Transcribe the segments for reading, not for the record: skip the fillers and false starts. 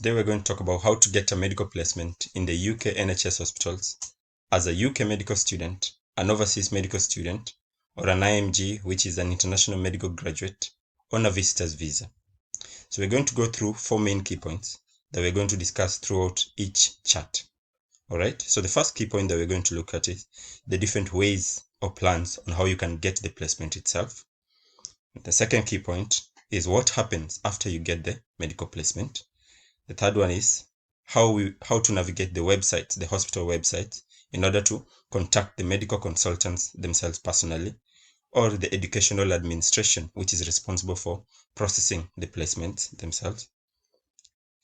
Today we're going to talk about how to get a medical placement in the UK NHS Hospitals as a UK medical student, an overseas medical student, or an IMG, which is an international medical graduate, on a visitor's visa. So we're going to go through 4 main key points that we're going to discuss throughout each chat. Alright, so the first key point that we're going to look at is the different ways or plans on how you can get the placement itself. The second key point is what happens after you get the medical placement. The third one is how to navigate the websites, the hospital websites, in order to contact the medical consultants themselves personally, or the educational administration, which is responsible for processing the placements themselves.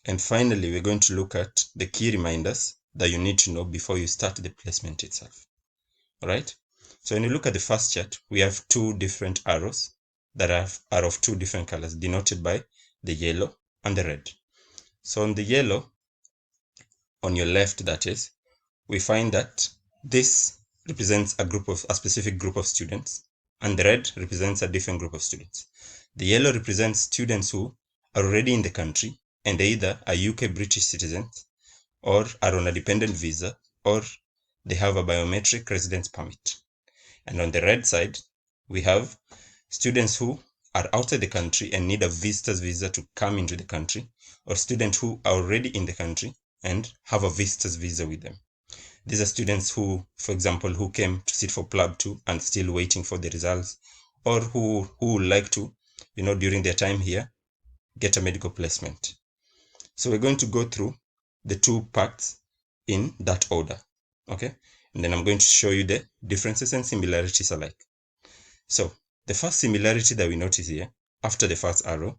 And finally, we're going to look at the key reminders that you need to know before you start the placement itself. Alright, so when you look at the first chart, we have 2 different arrows that are of 2 different colors, denoted by the yellow and the red. So on the yellow, on your left that is, we find that this represents a specific group of students, and the red represents a different group of students. The yellow represents students who are already in the country and either are UK British citizens, or are on a dependent visa, or they have a biometric residence permit. And on the red side, we have students who are outside the country and need a visitor's visa to come into the country, or students who are already in the country and have a visitor's visa with them. These are students who, for example, who came to sit for PLAB 2 and still waiting for the results, or who would like to, during their time here, get a medical placement. So we're going to go through the 2 parts in that order, okay? And then I'm going to show you the differences and similarities alike. So the first similarity that we notice here, after the first arrow,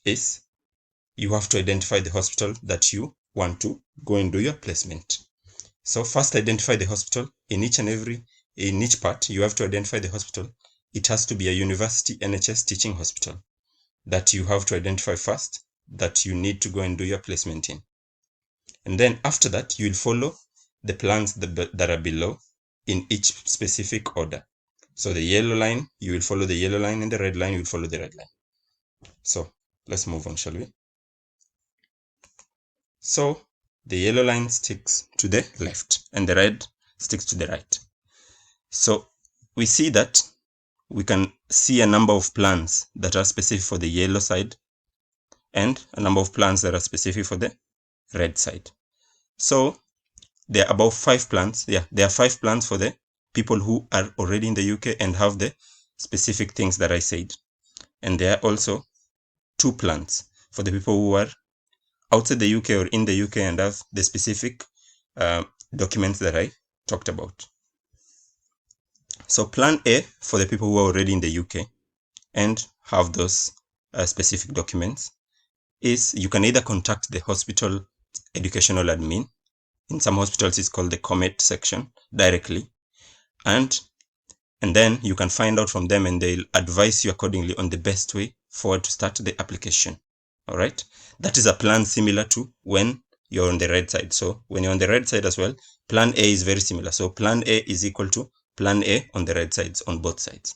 is you have to identify the hospital that you want to go and do your placement. So first identify the hospital. In each part, you have to identify the hospital. It has to be a university NHS teaching hospital that you have to identify first, that you need to go and do your placement in. And then after that, you will follow the plans that are below in each specific order. So the yellow line, you will follow the yellow line, and the red line, you will follow the red line. So let's move on, shall we? So the yellow line sticks to the left and the red sticks to the right. So we see that we can see a number of plans that are specific for the yellow side and a number of plans that are specific for the red side. So there are about 5 plans. Yeah, there are 5 plans for the people who are already in the UK and have the specific things that I said. And there are also 2 plans for the people who are outside the UK or in the UK and have the specific documents that I talked about. So plan A, for the people who are already in the UK and have those specific documents, is you can either contact the hospital educational admin. In some hospitals it's called the comment section directly, and then you can find out from them and they'll advise you accordingly on the best way forward to start the application. Alright, that is a plan similar to when you're on the red side. So when you're on the red side as well, plan A is very similar. So plan A is equal to plan A on the red sides, on both sides.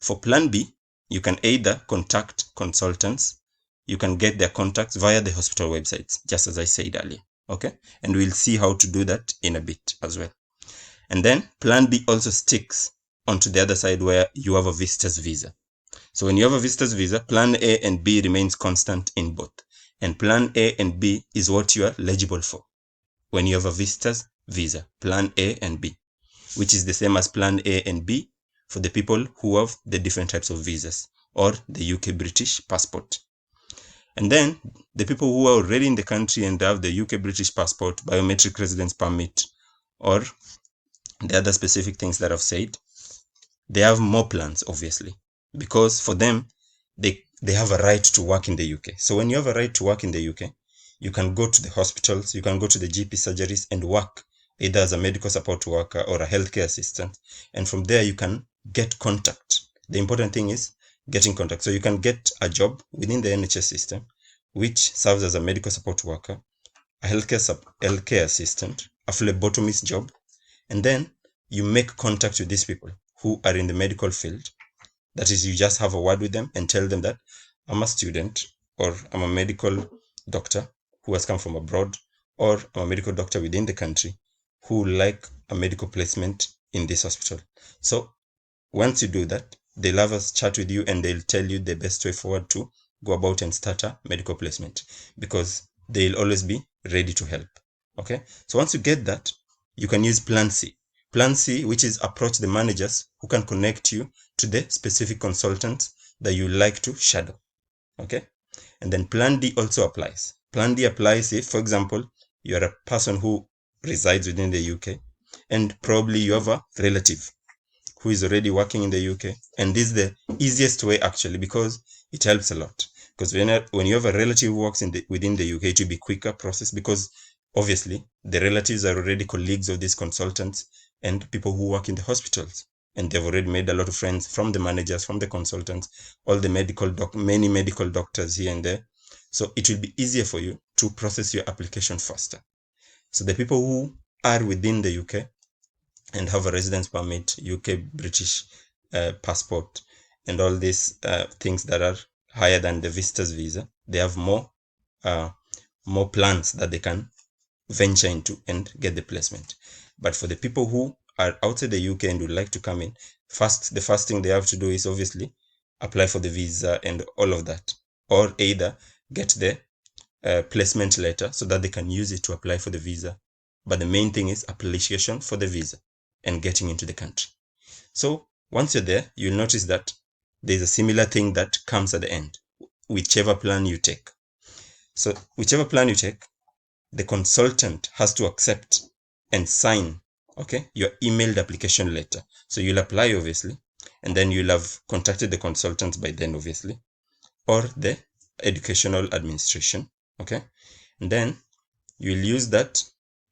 For plan B, you can either contact consultants. You can get their contacts via the hospital websites, just as I said earlier. Okay, and we'll see how to do that in a bit as well. And then plan B also sticks onto the other side where you have a visitor's visa. So when you have a visitor's visa, plan A and B remains constant in both. And plan A and B is what you are eligible for when you have a visitor's visa, plan A and B, which is the same as plan A and B for the people who have the different types of visas or the UK British passport. And then the people who are already in the country and have the UK British passport, biometric residence permit, or the other specific things that I've said, they have more plans, obviously, because for them, they have a right to work in the UK. So when you have a right to work in the UK, you can go to the hospitals, you can go to the GP surgeries and work either as a medical support worker or a healthcare assistant. And from there, you can get contact. The important thing is getting contact. So you can get a job within the NHS system, which serves as a medical support worker, a healthcare assistant, a phlebotomist job, and then you make contact with these people who are in the medical field. That is, you just have a word with them and tell them that I'm a student or I'm a medical doctor who has come from abroad, or a medical doctor within the country who like a medical placement in this hospital. So once you do that, they'll have a chat with you and they'll tell you the best way forward to go about and start a medical placement, because they'll always be ready to help. Okay, so once you get that, you can use Plan C. Plan C, which is approach the managers who can connect you to the specific consultants that you like to shadow. Okay, and then Plan D also applies. Plan D applies if, for example, you're a person who resides within the UK and probably you have a relative who is already working in the UK, and this is the easiest way actually, because it helps a lot. Because when you have a relative who works within the UK, it will be quicker process, because obviously the relatives are already colleagues of these consultants and people who work in the hospitals, and they've already made a lot of friends from the managers, from the consultants, all the many medical doctors here and there. So it will be easier for you to process your application faster. So the people who are within the UK and have a residence permit, UK British passport, and all these things that are higher than the visitor's visa, they have more plans that they can venture into and get the placement. But for the people who are outside the UK and would like to come in, the first thing they have to do is obviously apply for the visa and all of that, or either get the placement letter so that they can use it to apply for the visa. But the main thing is application for the visa and getting into the country. So once you're there, you'll notice that there's a similar thing that comes at the end, whichever plan you take. So whichever plan you take, the consultant has to accept and sign, okay, your emailed application letter. So you'll apply, obviously, and then you'll have contacted the consultant by then, obviously, or the educational administration, okay, and then you'll use that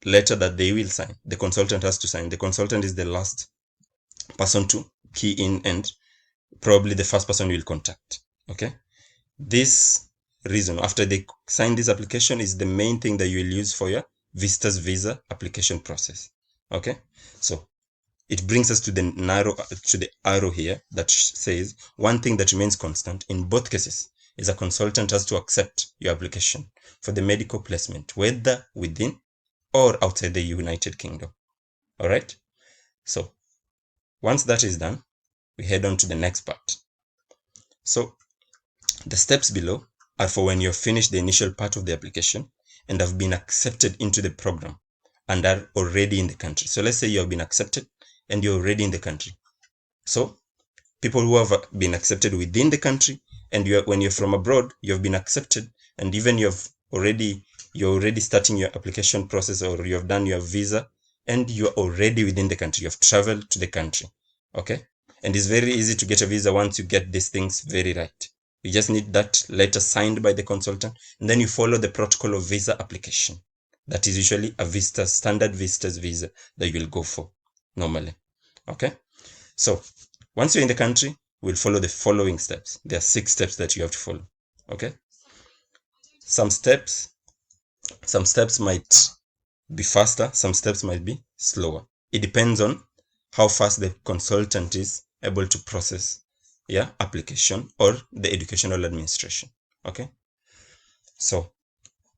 letter that they will sign. The consultant has to sign. The consultant is the last person to key in and probably the first person you will contact. Okay, this reason after they sign this application is the main thing that you will use for your visitor's visa application process. Okay, so it brings us to the arrow here that says one thing that remains constant in both cases is a consultant has to accept your application for the medical placement, whether within or outside the United Kingdom. All right, so once that is done, we head on to the next part. So the steps below are for when you've finished the initial part of the application and have been accepted into the program and are already in the country. So let's say you have been accepted and you're already in the country. So people who have been accepted within the country, and when you're from abroad, you've been accepted, and even you're already starting your application process, or you have done your visa and you're already within the country, you've traveled to the country. Okay, and it's very easy to get a visa once you get these things very right. You just need that letter signed by the consultant, and then you follow the protocol of visa application. That is usually a standard visitor's visa that you'll go for normally. Okay, so once you're in the country, we'll follow the following steps. There are 6 steps that you have to follow. Okay, some steps might be faster, some steps might be slower. It depends on how fast the consultant is able to process your application or the educational administration. Okay, so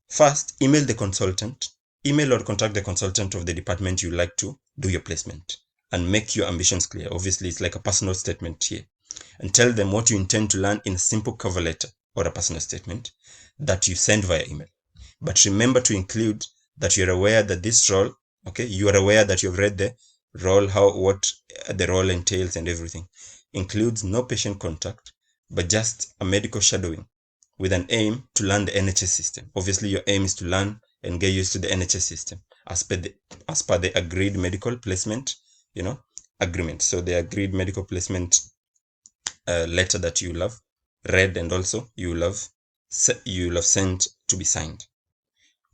first, email or contact the consultant of the department you like to do your placement, and make your ambitions clear. Obviously, it's like a personal statement here, and tell them what you intend to learn in a simple cover letter or a personal statement that you send via email. But remember to include that you're aware that this role, okay, you are aware that you've read the role, what the role entails and everything, includes no patient contact, but just a medical shadowing with an aim to learn the NHS system. Obviously, your aim is to learn and get used to the NHS system as per the agreed medical placement, agreement. So the agreed medical placement letter that you will have read, and also you will have sent to be signed.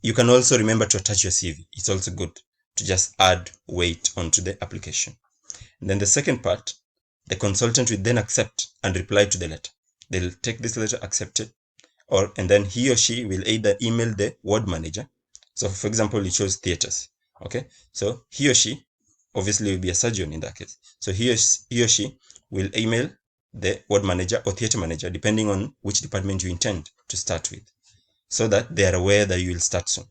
You can also remember to attach your CV. It's also good to just add weight onto the application. And then the second part, the consultant will then accept and reply to the letter. They'll take this letter, accept it, and then he or she will either email the ward manager. So for example, you chose theaters. Okay, so he or she obviously will be a surgeon in that case. So he or she will email the ward manager or theater manager, depending on which department you intend to start with. so that they are aware that you will start soon.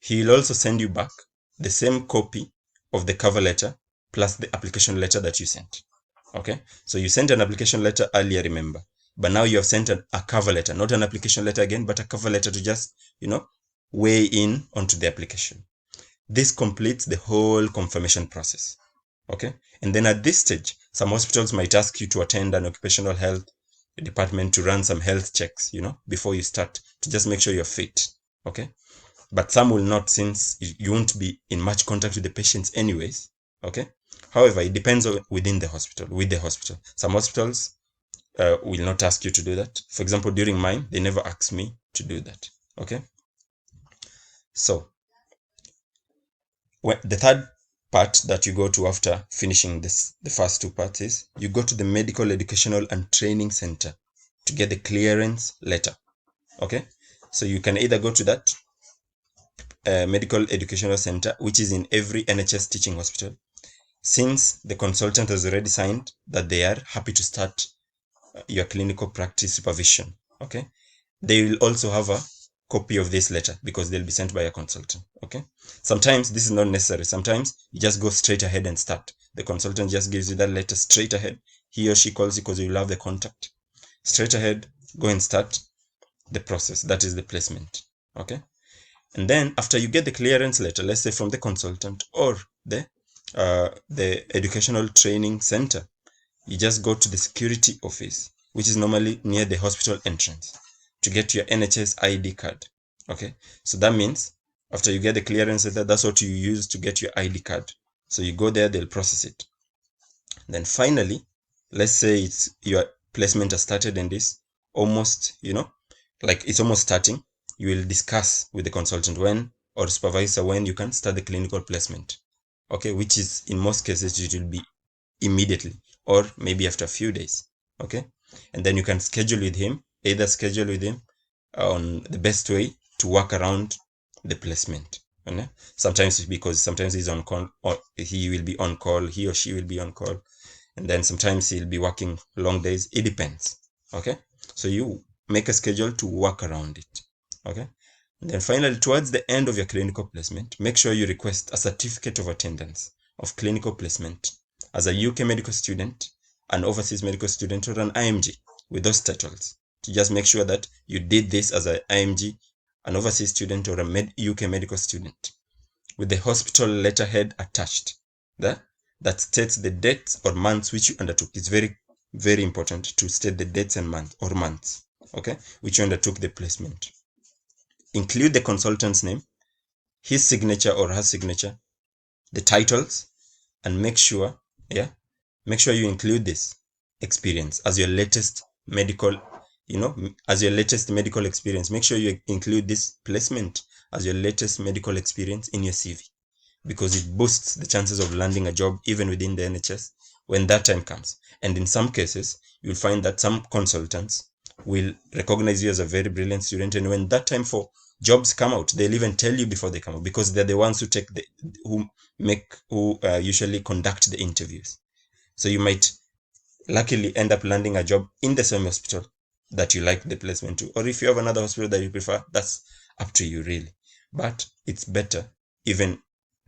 He will also send you back the same copy of the cover letter plus the application letter that you sent. Okay, so you sent an application letter earlier, remember, but now you have sent a cover letter, not an application letter again, but a cover letter to just, weigh in onto the application. This completes the whole confirmation process. Okay, and then at this stage, some hospitals might ask you to attend an occupational health department to run some health checks, before you start, to just make sure you're fit. Okay, but some will not, since you won't be in much contact with the patients anyways. Okay, however, it depends on with the hospital. Some hospitals will not ask you to do that. For example, during mine, they never asked me to do that. Okay, so the third part that you go to after finishing the first two parts, is you go to the Medical Educational and Training Center to get the clearance letter. Okay, so you can either go to that Medical Educational Center, which is in every NHS teaching hospital, since the consultant has already signed that they are happy to start your clinical practice supervision. Okay, they will also have a copy of this letter because they'll be sent by a consultant. Okay, sometimes this is not necessary. Sometimes you just go straight ahead and start. The consultant just gives you that letter straight ahead. He or she calls you because you will have the contact. Straight ahead, go and start the process. That is the placement. Okay, and then after you get the clearance letter, let's say from the consultant or the educational training center, you just go to the security office, which is normally near the hospital entrance, to get your NHS ID card. Okay, so that means after you get the clearance letter, that's what you use to get your ID card. So you go there, they'll process it. Then finally, let's say it's your placement has started and is almost, it's almost starting. You will discuss with the consultant when, or supervisor, when you can start the clinical placement. Okay, which is in most cases it will be immediately or maybe after a few days. Okay, and then you can schedule with him on the best way to work around the placement. Sometimes he's on call, or he will be on call, he or she will be on call, and then sometimes he'll be working long days. It depends. Okay, so you make a schedule to work around it. Okay, and then finally, towards the end of your clinical placement, make sure you request a certificate of attendance of clinical placement as a UK medical student, an overseas medical student, or an IMG, with those titles, to just make sure that you did this as an IMG, an overseas student, or a UK medical student, with the hospital letterhead attached that states the dates or months which you undertook. It's very, very important to state the dates and months, okay, which you undertook the placement. Include the consultant's name, his signature or her signature, the titles, and make sure you include this experience as your latest medical experience. Make sure you include this placement as your latest medical experience in your CV, because it boosts the chances of landing a job even within the NHS when that time comes. And in some cases, you'll find that some consultants will recognize you as a very brilliant student, and when that time for jobs come out, they'll even tell you before they come out, because they're the ones who usually conduct the interviews. So you might luckily end up landing a job in the same hospital that you like the placement to, or if you have another hospital that you prefer, that's up to you really. But it's better even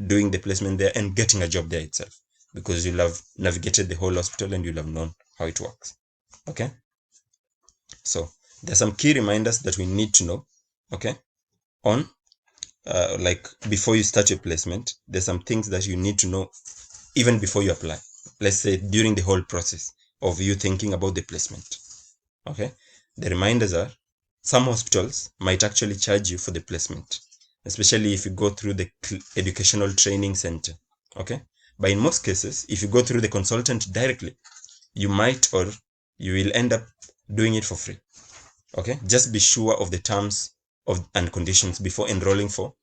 doing the placement there and getting a job there itself, because you'll have navigated the whole hospital and you'll have known how it works. Okay, so there's some key reminders that we need to know, okay, on before you start your placement. There's some things that you need to know even before you apply, let's say during the whole process of you thinking about the placement. Okay, the reminders are, some hospitals might actually charge you for the placement, especially if you go through the educational training center. Okay, but in most cases, if you go through the consultant directly, you might, or you will end up doing it for free. Okay, just be sure of the terms and conditions before enrolling for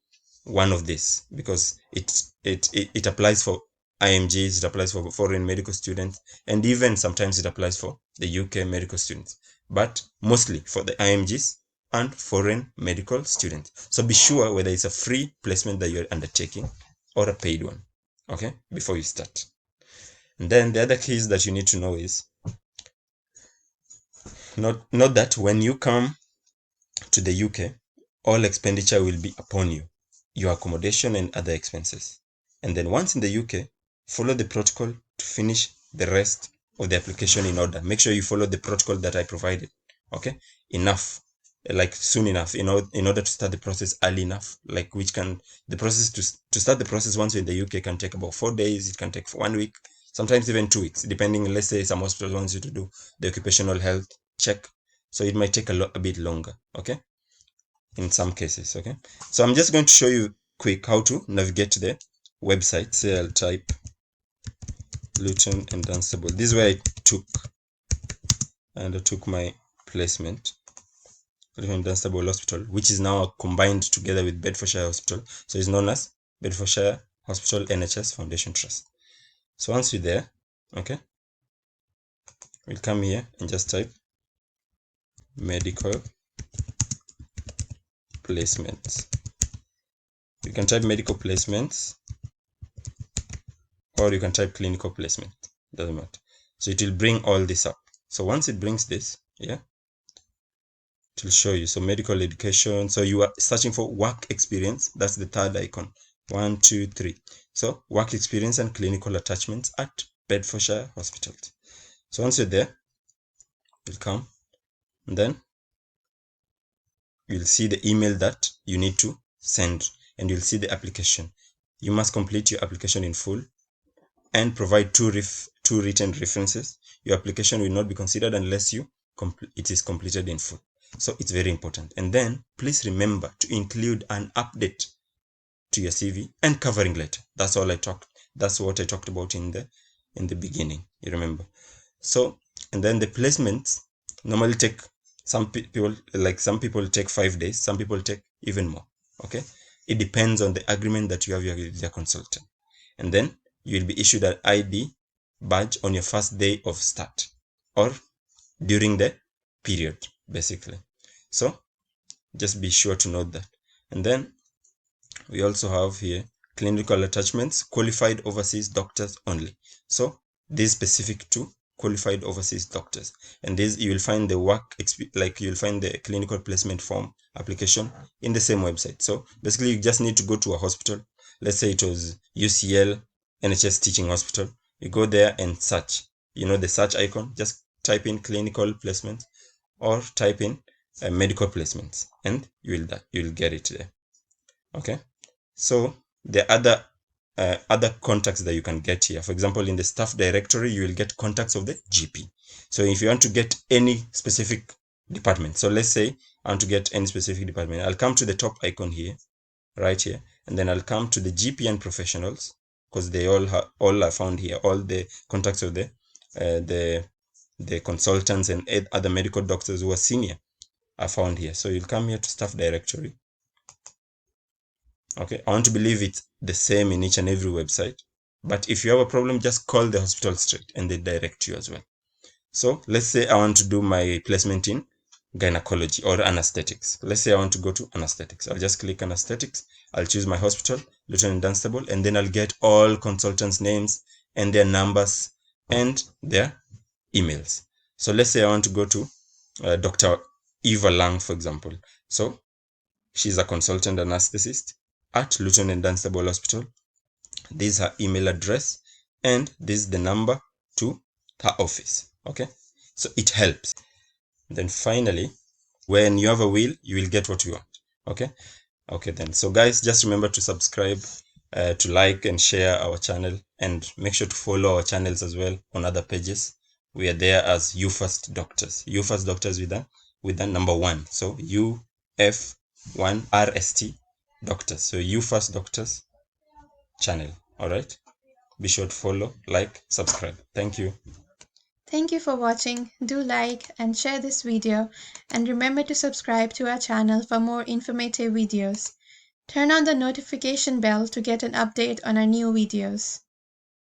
one of these, because it applies for IMGs, it applies for foreign medical students, and even sometimes it applies for the UK medical students, but mostly for the IMGs and foreign medical students. So be sure whether it's a free placement that you're undertaking or a paid one, okay, before you start. And then the other keys that you need to know is, not that when you come to the UK, all expenditure will be upon you, your accommodation and other expenses. And then once in the UK, follow the protocol to finish the rest of the application in order. Make sure you follow the protocol that I provided. Okay, enough, like soon enough, in order to start the process early enough, like the process to start the process once you're in the UK can take about 4 days. It can take 1 week, sometimes even 2 weeks, depending. Let's say some hospitals want you to do the occupational health check, so it might take a bit longer. Okay, in some cases. Okay, so I'm just going to show you quick how to navigate to the website. Say I'll type Luton and Dunstable. This is where I took my placement, Luton and Dunstable Hospital, which is now combined together with Bedfordshire Hospital, so it's known as Bedfordshire Hospital NHS Foundation Trust. So once you're there, okay, we'll come here and just type medical placements. You can type medical placements, or you can type clinical placement, doesn't matter. So it will bring all this up. So once it brings this, yeah, it will show you. So medical education, so you are searching for work experience. That's the third icon. 1, 2, 3. So work experience and clinical attachments at Bedfordshire Hospitals. So once you're there, you'll come and then you'll see the email that you need to send, and you'll see the application. You must complete your application in full and provide two written references. Your application will not be considered unless it is completed in full. So it's very important. And then please remember to include an update to your CV and covering letter. That's what I talked about in the beginning. You remember. So, and then the placements normally take, some people take 5 days, some people take even more. Okay, it depends on the agreement that you have with your consultant. And then you will be issued an ID badge on your first day of start or during the period, basically. So just be sure to note that. And then we also have here clinical attachments, qualified overseas doctors only. So this is specific to qualified overseas doctors, and this you will find you'll find the clinical placement form application in the same website. So basically you just need to go to a hospital. Let's say it was UCL NHS Teaching Hospital. You go there and search, the search icon, just type in clinical placements or type in medical placements, and you will get it there. Okay, so the other contacts that you can get here, for example, in the staff directory, you will get contacts of the GP. So if you want to get any specific department, so let's say I want to get any specific department, I'll come to the top icon here, right here, and then I'll come to the GP and professionals, because they all are found here. All the contacts of the consultants and other medical doctors who are senior are found here. So you'll come here to staff directory. Okay, I want to believe it's the same in each and every website, but if you have a problem, just call the hospital straight and they direct you as well. So let's say I want to do my placement in gynecology or anesthetics. Let's say I want to go to anesthetics. I'll just click anesthetics. I'll choose my hospital, Luton and Dunstable, and then I'll get all consultants' names and their numbers and their emails. So let's say I want to go to Dr. 𝐕𝐢𝐬𝐚, for example. So she's a consultant anesthetist at Luton and Dunstable Hospital. This is her email address, and this is the number to her office. Okay, so it helps. Then finally, when you have a will, you will get what you want. Okay then. So guys, just remember to subscribe, to like and share our channel, and make sure to follow our channels as well on other pages. We are there as UFirst Doctors. UFirst Doctors with the number 1. So UF1RST Doctors. So UFirst Doctors channel. All right. Be sure to follow, like, subscribe. Thank you. Thank you for watching. Do like and share this video, and remember to subscribe to our channel for more informative videos. Turn on the notification bell to get an update on our new videos.